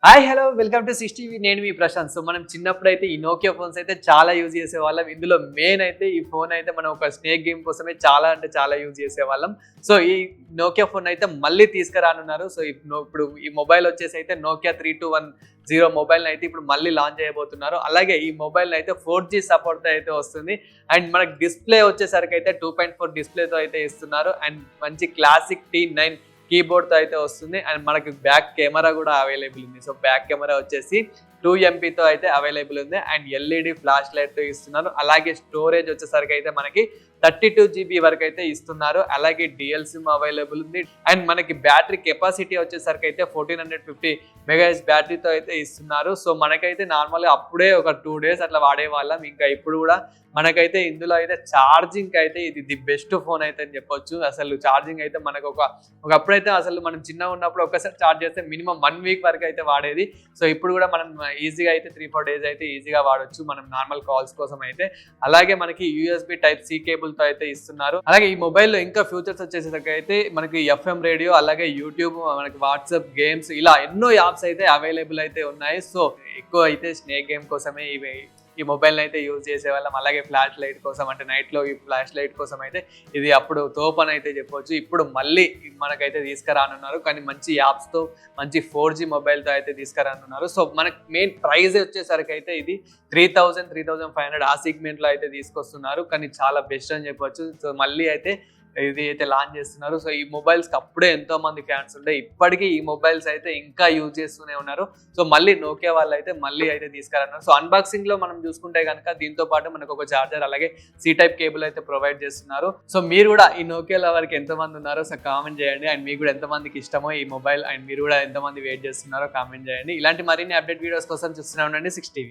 Hi hello welcome to 60 నేను మీ Prashanth. So మనం చిన్నప్పుడు అయితే ఈ నోకియా ఫోన్స్ అయితే చాలా యూజ్ చేసేవాళ్ళం. ఇందులో మెయిన్ అయితే ఈ ఫోన్ అయితే మనం ఒక స్నేక్ గేమ్ కోసమే చాలా అంటే చాలా యూజ్ చేసేవాళ్ళం. సో ఈ నోకియా ఫోన్ అయితే మళ్ళీ తీసుకురానున్నారు. సో ఇప్పుడు ఈ మొబైల్ వచ్చేసి అయితే నోకియా 3210 మొబైల్ అయితే ఇప్పుడు మళ్ళీ లాంచ్ చేయబోతున్నారు. అలాగే ఈ మొబైల్ అయితే 4G సపోర్ట్ అయితే వస్తుంది. అండ్ మనకి డిస్ప్లే వచ్చేసరికి అయితే 2.4 డిస్ప్లేతో అయితే ఇస్తున్నారు. అండ్ మంచి క్లాసిక్ T9 కీబోర్డ్తో అయితే వస్తుంది. అండ్ మనకి బ్యాక్ కెమెరా కూడా అవైలబుల్ ఉంది. సో బ్యాక్ కెమెరా వచ్చేసి 2MP అయితే అవైలబుల్ ఉంది. అండ్ ఎల్ఈడి ఫ్లాష్ లైట్ ఇస్తున్నారు. అలాగే స్టోరేజ్ వచ్చేసరికి అయితే మనకి 32GB వరకు అయితే ఇస్తున్నారు. అలాగే డ్యూయల్ సిమ్ అవైలబుల్ ఉంది. అండ్ మనకి బ్యాటరీ కెపాసిటీ వచ్చేసరికి అయితే 1450 mAh బ్యాటరీతో అయితే ఇస్తున్నారు. సో మనకైతే నార్మల్గా అప్పుడే ఒక 2 days అట్లా వాడేవాళ్ళం. ఇంకా ఇప్పుడు కూడా మనకైతే ఇందులో అయితే ఛార్జింగ్ అయితే ఇది ది బెస్ట్ ఫోన్ అయితే అని చెప్పొచ్చు. అసలు ఛార్జింగ్ అయితే మనకు ఒకప్పుడైతే అసలు మనం చిన్నగా ఉన్నప్పుడు ఒక్కసారి ఛార్జ్ చేస్తే మినిమం 1 week వరకు అయితే వాడేది. సో ఇప్పుడు కూడా మనం ఈజీగా అయితే 3-4 days అయితే ఈజీగా వాడొచ్చు మనం నార్మల్ కాల్స్ కోసం అయితే. అలాగే మనకి USB Type-C కేబుల్తో అయితే ఇస్తున్నారు. అలాగే ఈ మొబైల్లో ఇంకా ఫ్యూచర్స్ వచ్చేసరికి అయితే మనకి FM రేడియో, అలాగే యూట్యూబ్, మనకి వాట్సాప్, గేమ్స్, ఇలా ఎన్నో యాప్స్ అయితే అవైలబుల్ అయితే ఉన్నాయి. సో ఎక్కువ అయితే స్నేక్ గేమ్ కోసమే ఈ మొబైల్ని అయితే యూజ్ చేసేవాళ్ళం. అలాగే ఫ్లాష్ లైట్ కోసం, అంటే నైట్లో ఈ ఫ్లాష్ లైట్ కోసం అయితే ఇది అప్పుడు తోపని అయితే చెప్పవచ్చు. ఇప్పుడు మళ్ళీ మనకైతే తీసుకురానున్నారు, కానీ మంచి యాప్స్తో మంచి 4G మొబైల్తో అయితే తీసుకురానున్నారు. సో మనకి మెయిన్ ప్రైస్ వచ్చేసరికి అయితే ఇది 3000-3500 ఆ సెగ్మెంట్లో అయితే తీసుకొస్తున్నారు, కానీ చాలా బెస్ట్ అని చెప్పొచ్చు. సో మళ్ళీ అయితే ఇది అయితే లాంచ్ చేస్తున్నారు. సో ఈ మొబైల్స్కి అప్పుడే ఎంతో మంది ఫ్యాన్స్ ఉండే, ఇప్పటికీ ఈ మొబైల్స్ అయితే ఇంకా యూజ్ చేస్తూనే ఉన్నారు. సో మళ్ళీ నోకియా వాళ్ళు అయితే మళ్ళీ అయితే తీసుకురన్నారు. సో అన్బాక్సింగ్ లో మనం చూసుకుంటే కనుక దీంతో పాటు మనకు ఒక చార్జర్, అలాగే C-Type కేబుల్ అయితే ప్రొవైడ్ చేస్తున్నారు. సో మీరు కూడా ఈ నోకియా లవర్కి ఎంతమంది ఉన్నారో సో కామెంట్ చేయండి. అండ్ మీకు కూడా ఎంతమందికి ఇష్టమో ఈ మొబైల్, అండ్ మీరు కూడా ఎంతమంది వెయిట్ చేస్తున్నారో కామెంట్ చేయండి. ఇలాంటి మరిన్ని అప్డేట్ వీడియోస్ కోసం చూస్తూనే ఉండండి 6TV.